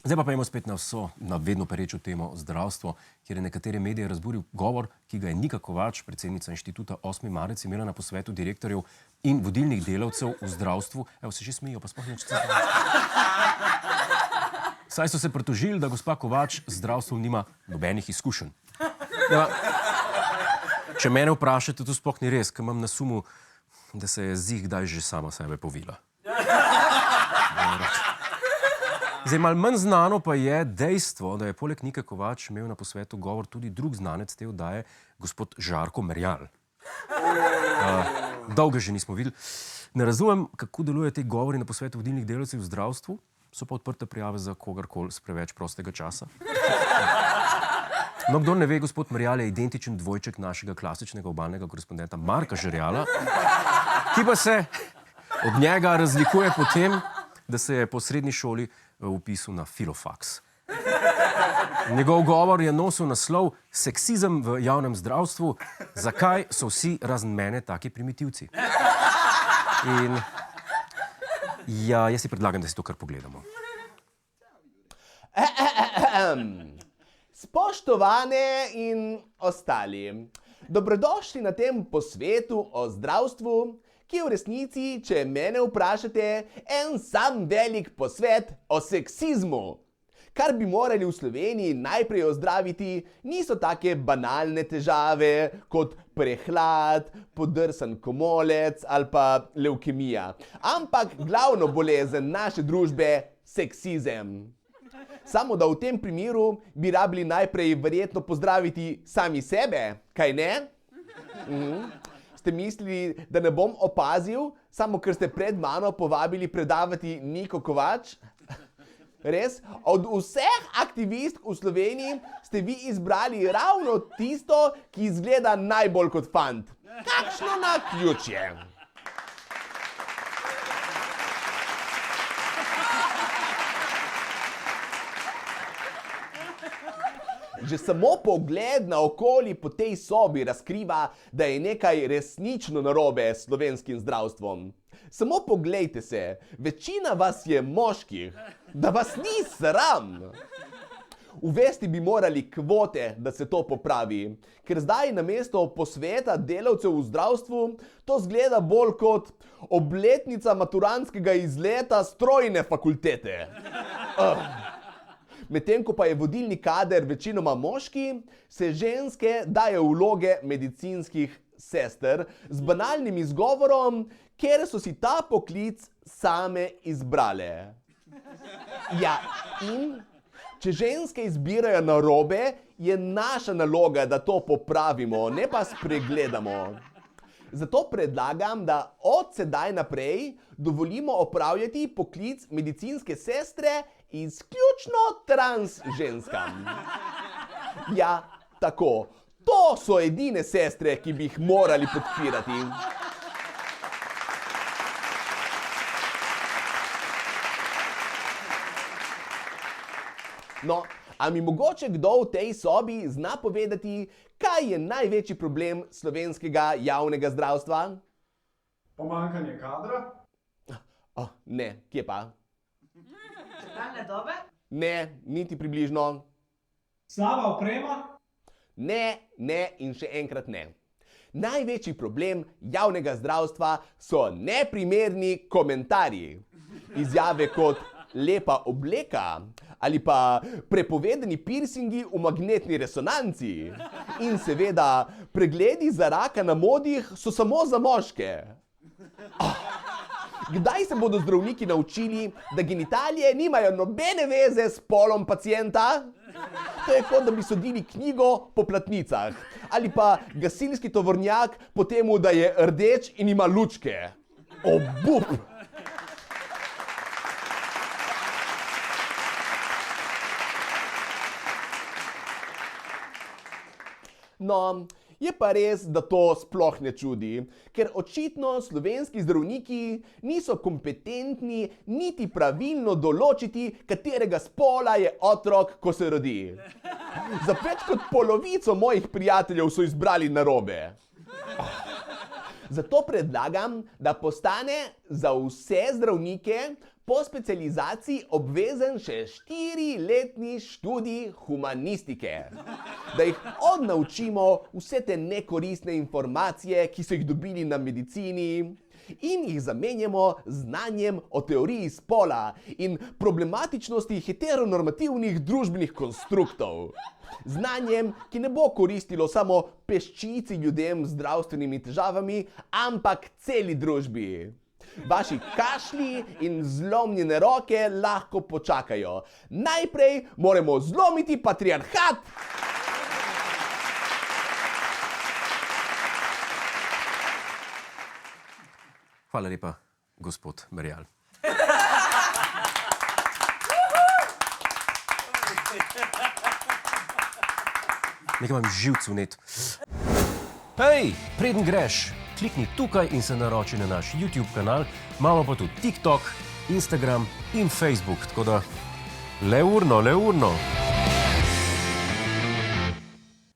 Zdaj pa pojdimo spet na vedno perečo temo zdravstvo, kjer je nekatere medije razburil govor, ki ga je Nika Kovač, predsednica inštituta 8. marec, imela na posvetu direktorjev in vodilnih delavcev v zdravstvu. Evo, se že smejijo, pa sploh nič. Saj so se pritožili, da gospa Kovač z zdravstvom nima nobenih izkušenj. Ja, če mene vprašate, to sploh ni res, ker imam na sumu, da se je zih kdaj že sama sebe povila. Zdaj, malo manj znano pa je dejstvo, da je poleg Nike Kovač imel na posvetu govor tudi drug znanec te oddaje, gospod Žarko Merjal. Dolgo že nismo videli. Ne razumem, kako delujejo te govori na posvetu vodilnih delavcev v zdravstvu, so pa odprte prijave za kogarkoli s preveč prostega časa. No, kdor ne ve, gospod Merjal je identičen dvojček našega klasičnega obalnega korespondenta Marka Žerjala, ki pa se od njega razlikuje po tem, da se je po srednji šoli vpisal na filofaks. Njegov govor je nosil naslov Seksizem v javnem zdravstvu. Zakaj so vsi razen mene taki primitivci? In ja, jaz si predlagam, da si to kar pogledamo. Spoštovane in ostali, dobrodošli na tem posvetu o zdravstvu, ki je v resnici, če mene vprašate, en sam velik posvet o seksizmu. Kar bi morali v Sloveniji najprej ozdraviti, niso take banalne težave kot prehlad, podrsan komolec ali pa levkemija, ampak glavno bolezen naše družbe, seksizem. Samo da v tem primeru bi rabili najprej verjetno pozdraviti sami sebe, kaj ne? Ste mislili, da ne bom opazil, samo ker ste pred mano povabili predavati Niko Kovač? Res? Od vseh aktivistk v Sloveniji ste vi izbrali ravno tisto, ki izgleda najbolj kot fant. Kakšno naključje! Že samo pogled na okoli po tej sobi razkriva, da je nekaj resnično narobe s slovenskim zdravstvom. Samo poglejte se, večina vas je moških, da vas ni sram. Uvesti bi morali kvote, da se to popravi, ker zdaj namesto posveta delavcev v zdravstvu to zgleda bolj kot obletnica maturantskega izleta strojne fakultete. Medtem ko pa je vodilni kader večinoma moški, se ženske dajo vloge medicinskih sester z banalnim izgovorom, ker so si ta poklic same izbrale. Ja, in če ženske izbirajo narobe, je naša naloga, da to popravimo, ne pa spregledamo. Zato predlagam, da od sedaj naprej dovolimo opravljati poklic medicinske sestre izključno trans ženskam. Ja, tako. To so edine sestre, ki bi jih morali podpirati. No, a mi mogoče kdo v tej sobi zna povedati, kaj je največji problem slovenskega javnega zdravstva? Pomanjkanje kadra? Ne, kje pa? Čakalne dobe? Ne, niti približno. Slaba oprema? Ne in še enkrat ne. Največji problem javnega zdravstva so neprimerni komentarji. Izjave kot lepa obleka ali pa prepovedani piercingi v magnetni resonanci. In seveda, pregledi za raka na modih so samo za moške. Kdaj se bodo zdravniki naučili, da genitalije nimajo nobene veze s spolom pacienta? To je kot da bi sodili knjigo po platnicah. Ali pa gasilski tovornjak po temu, da je rdeč in ima lučke. Obup! No, je pa res, da to sploh ne čudi, ker očitno slovenski zdravniki niso kompetentni niti pravilno določiti, katerega spola je otrok, ko se rodi. Za več kot polovico mojih prijateljev so izbrali narobe. Zato predlagam, da postane za vse zdravnike po specializaciji obvezen še 4-letni študij humanistike. Da jih odnaučimo vse te nekoristne informacije, ki so jih dobili na medicini, in jih zamenjamo z znanjem o teoriji spola in problematičnosti heteronormativnih družbenih konstruktov. Znanjem, ki ne bo koristilo samo peščici ljudem z zdravstvenimi težavami, ampak celi družbi. Vaši kašlji in zlomljene roke lahko počakajo. Najprej moramo zlomiti patriarhat! Hvala lepa, gospod Merjal. Nekaj imam živc vnet. Hej, preden greš, klikni tukaj in se naroči na naš YouTube kanal. Imamo pa tudi TikTok, Instagram in Facebook, tako da le urno.